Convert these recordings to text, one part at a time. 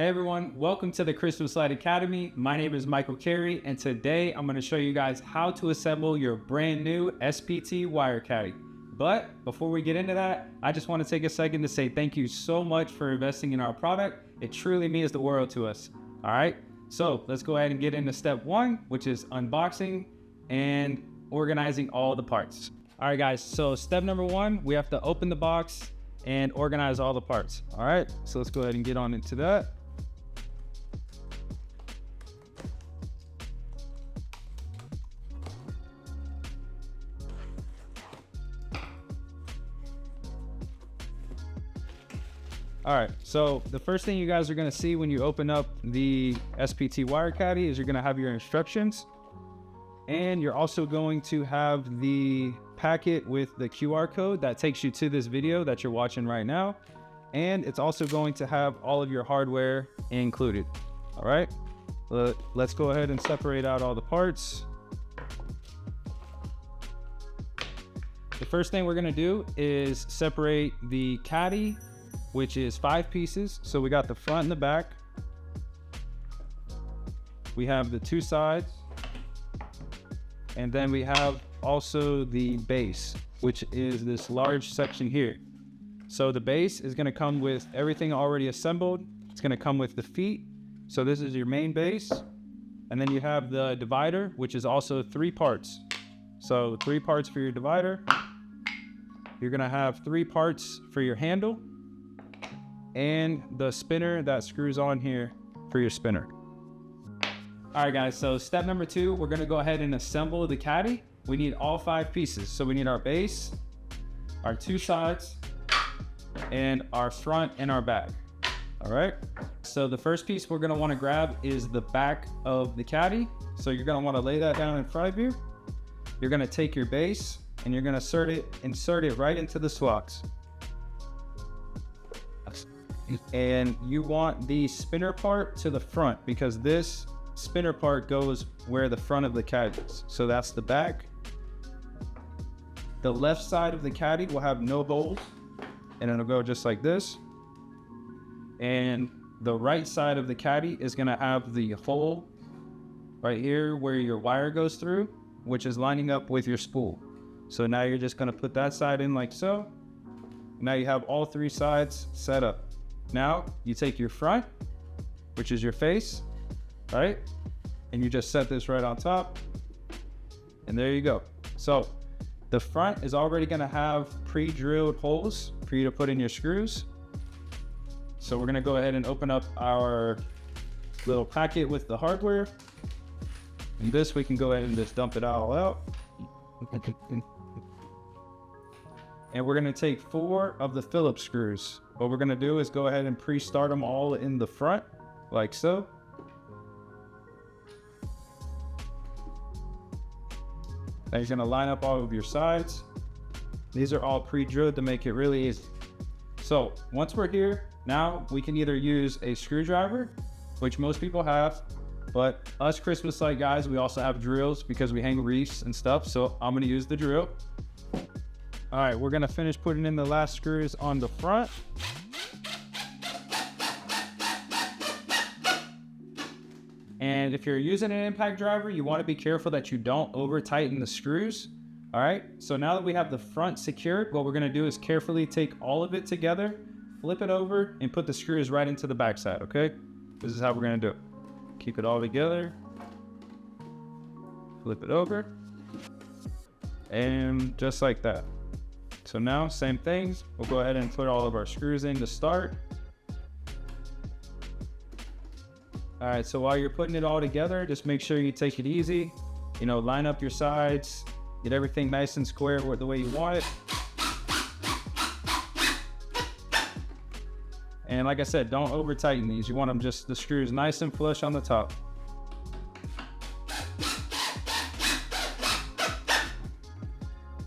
Hey everyone, welcome to the Crystal Slide Academy. My name is Michael Carey, and today I'm going to show you guys how to assemble your brand new SPT Wire Caddy. But before we get into that, I just want to take a second to say thank you so much for investing in our product. It truly means the world to us. All right, so let's go ahead and get into step one, which is unboxing and organizing all the parts. All right guys, so step number one, we have to open the box and organize all the parts. All right, so let's go ahead and get on into that. All right, so the first thing you guys are gonna see when you open up the SPT Wire Caddy is you're gonna have your instructions, and you're also going to have the packet with the QR code that takes you to this video that you're watching right now. And it's also going to have all of your hardware included. All right, let's go ahead and separate out all the parts. The first thing we're gonna do is separate the caddy, which is 5 pieces. So we got the front and the back. We have the 2 sides. And then we have also the base, which is this large section here. So the base is gonna come with everything already assembled. It's gonna come with the feet. So this is your main base. And then you have the divider, which is also 3 parts. So 3 parts for your divider. You're gonna have 3 parts for your handle, and the spinner that screws on here for your spinner. All right guys, so step number 2, we're gonna go ahead and assemble the caddy. We need all 5 pieces. So we need our base, our 2 sides, and our front and our back. All right, so the first piece we're gonna wanna grab is the back of the caddy. So you're gonna wanna lay that down in front of you. You're gonna take your base and you're gonna insert it right into the slots. And you want the spinner part to the front because this spinner part goes where the front of the caddy is. So that's the back. The left side of the caddy will have no holes, and it'll go just like this. And the right side of the caddy is gonna have the hole right here where your wire goes through, which is lining up with your spool. So now you're just gonna put that side in like so. Now you have all 3 sides set up. Now you take your front, which is your face, right? And you just set this right on top, and there you go. So the front is already gonna have pre-drilled holes for you to put in your screws. So we're gonna go ahead and open up our little packet with the hardware. And this, we can go ahead and just dump it all out. And we're gonna take 4 of the Phillips screws. What we're gonna do is go ahead and pre-start them all in the front, like so. Now you're gonna line up all of your sides. These are all pre-drilled to make it really easy. So once we're here, now we can either use a screwdriver, which most people have, but us Christmas light guys, we also have drills because we hang wreaths and stuff. So I'm gonna use the drill. All right, we're gonna finish putting in the last screws on the front. And if you're using an impact driver, you wanna be careful that you don't over tighten the screws. All right, so now that we have the front secured, what we're gonna do is carefully take all of it together, flip it over, and put the screws right into the backside, okay? This is how we're gonna do it. Keep it all together, flip it over, and just like that. So now, same things, we'll go ahead and put all of our screws in to start. All right, so while you're putting it all together, just make sure you take it easy. You know, line up your sides, get everything nice and square the way you want it. And like I said, don't over tighten these. You want them just the screws nice and flush on the top.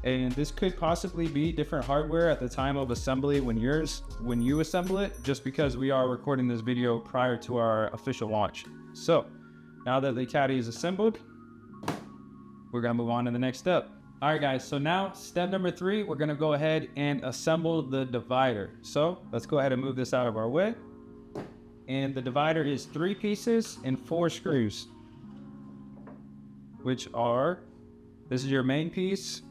And this could possibly be different hardware at the time of assembly when you assemble it, just because we are recording this video prior to our official launch. So now that the caddy is assembled, we're gonna move on to the next step. All right guys, so now step number 3, we're gonna go ahead and assemble the divider. So let's go ahead and move this out of our way. And the divider is 3 pieces and 4 screws, which are, this is your main piece,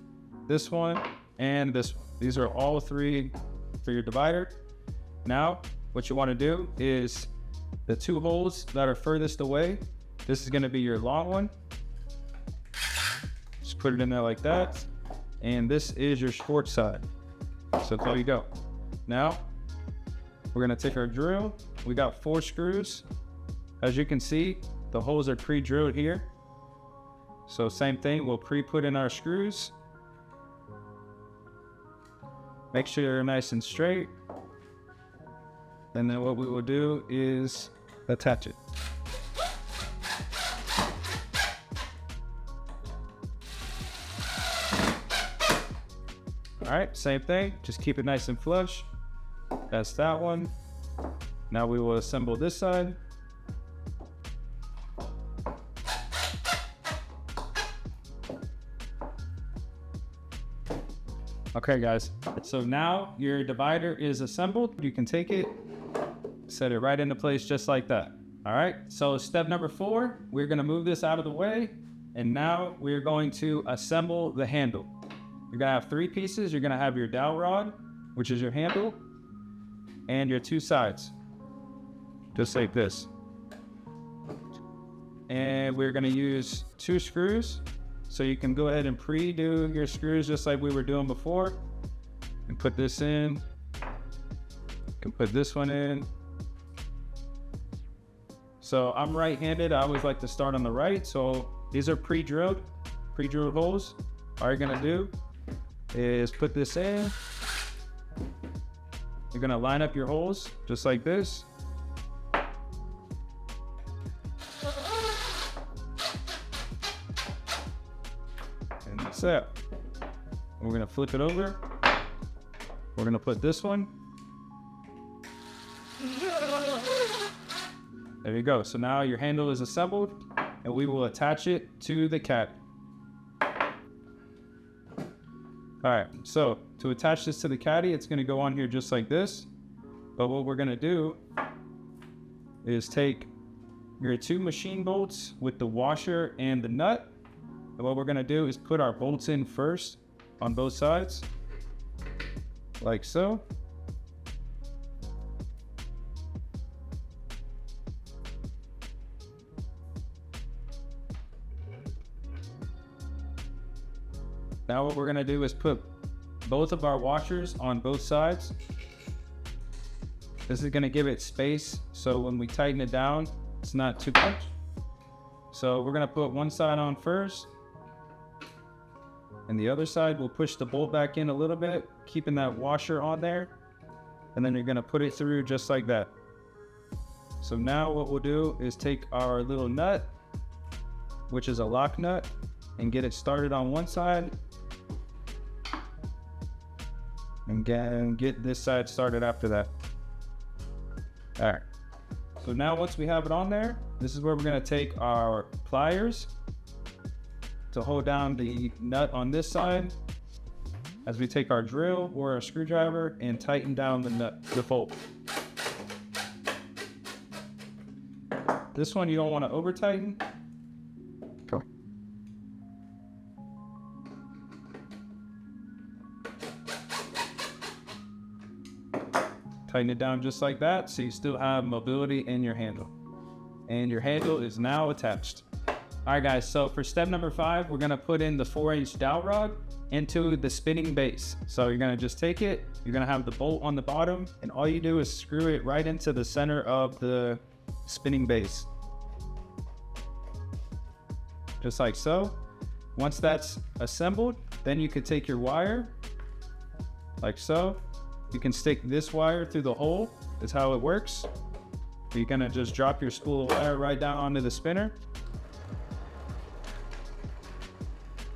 this one, and this one. These are all 3 for your divider. Now, what you want to do is the 2 holes that are furthest away, this is going to be your long one. Just put it in there like that. And this is your short side. So there you go. Now, we're going to take our drill. We got 4 screws. As you can see, the holes are pre-drilled here. So same thing, we'll pre-put in our screws. Make sure they're nice and straight. And then what we will do is attach it. All right, same thing, just keep it nice and flush. That's that one. Now we will assemble this side. Okay guys, so now your divider is assembled. You can take it, set it right into place just like that. All right, so step number 4, we're gonna move this out of the way. And now we're going to assemble the handle. You're gonna have 3 pieces. You're gonna have your dowel rod, which is your handle, and your 2 sides, just like this. And we're gonna use 2 screws. So you can go ahead and pre-do your screws just like we were doing before. And put this in. You can put this one in. So I'm right-handed. I always like to start on the right. So these are pre-drilled holes. All you're gonna do is put this in. You're gonna line up your holes just like this. And that's it. We're gonna flip it over. We're gonna put this one. There you go. So now your handle is assembled and we will attach it to the caddy. All right, so to attach this to the caddy, it's gonna go on here just like this. But what we're gonna do is take your 2 machine bolts with the washer and the nut. And what we're gonna do is put our bolts in first on both sides, like so. Now what we're gonna do is put both of our washers on both sides. This is gonna give it space, so when we tighten it down, it's not too much. So we're gonna put one side on first, and the other side, we'll push the bolt back in a little bit, keeping that washer on there, and then you're gonna put it through just like that. So now what we'll do is take our little nut, which is a lock nut, and get it started on one side, and get this side started after that. All right, so now once we have it on there, this is where we're gonna take our pliers to hold down the nut on this side as we take our drill or a screwdriver and tighten down the nut, the bolt. This one you don't want to over tighten. Go. Tighten it down just like that so you still have mobility in your handle. And your handle is now attached. All right guys, so for step number 5, we're gonna put in the 4-inch dowel rod into the spinning base. So you're gonna just take it, you're gonna have the bolt on the bottom, and all you do is screw it right into the center of the spinning base. Just like so. Once that's assembled, then you can take your wire, like so. You can stick this wire through the hole, is how it works. You're gonna just drop your spool of wire right down onto the spinner.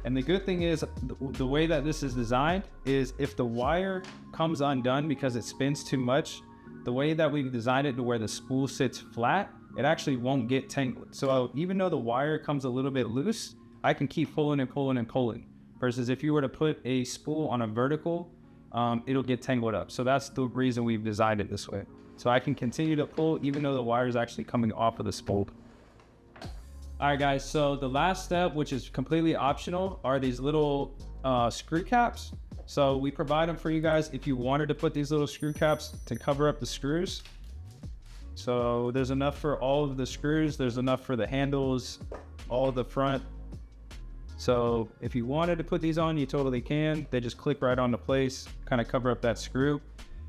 And the good thing is, the way that this is designed is if the wire comes undone because it spins too much, the way that we've designed it to where the spool sits flat, it actually won't get tangled. So even though the wire comes a little bit loose, I can keep pulling and pulling and pulling. Versus if you were to put a spool on a vertical, it'll get tangled up. So that's the reason we've designed it this way. So I can continue to pull even though the wire is actually coming off of the spool. All right, guys, so the last step, which is completely optional, are these little screw caps. So we provide them for you guys if you wanted to put these little screw caps to cover up the screws. So there's enough for all of the screws. There's enough for the handles, all of the front. So if you wanted to put these on, you totally can. They just click right onto place, kind of cover up that screw.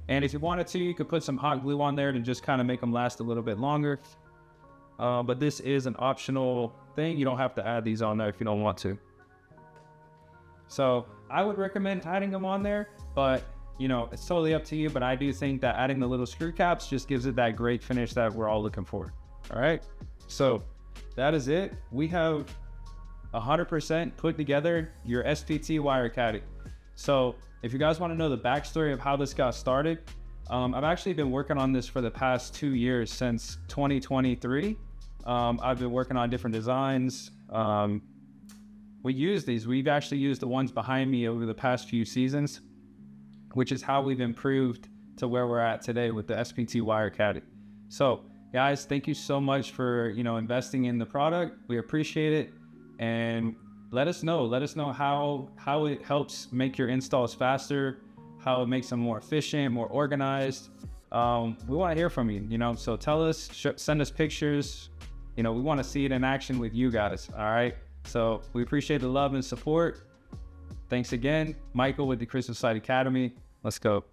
And if you wanted to, you could put some hot glue on there to just kind of make them last a little bit longer. But this is an optional thing. You don't have to add these on there if you don't want to. So I would recommend adding them on there, but you know, it's totally up to you. But I do think that adding the little screw caps just gives it that great finish that we're all looking for. All right, so that is it. We have 100% put together your SPT Wire Caddy. So if you guys want to know the backstory of how this got started, I've actually been working on this for the past 2 years, since 2023. I've been working on different designs. We use these. We've actually used the ones behind me over the past few seasons, which is how we've improved to where we're at today with the SPT Wire Caddy. So guys, thank you so much for, you know, investing in the product. We appreciate it. And let us know how it helps make your installs faster, how it makes them more efficient, more organized. We want to hear from you, you know, so tell us, send us pictures. You know, we want to see it in action with you guys. All right. So we appreciate the love and support. Thanks again. Michael with the Crystal Site Academy. Let's go.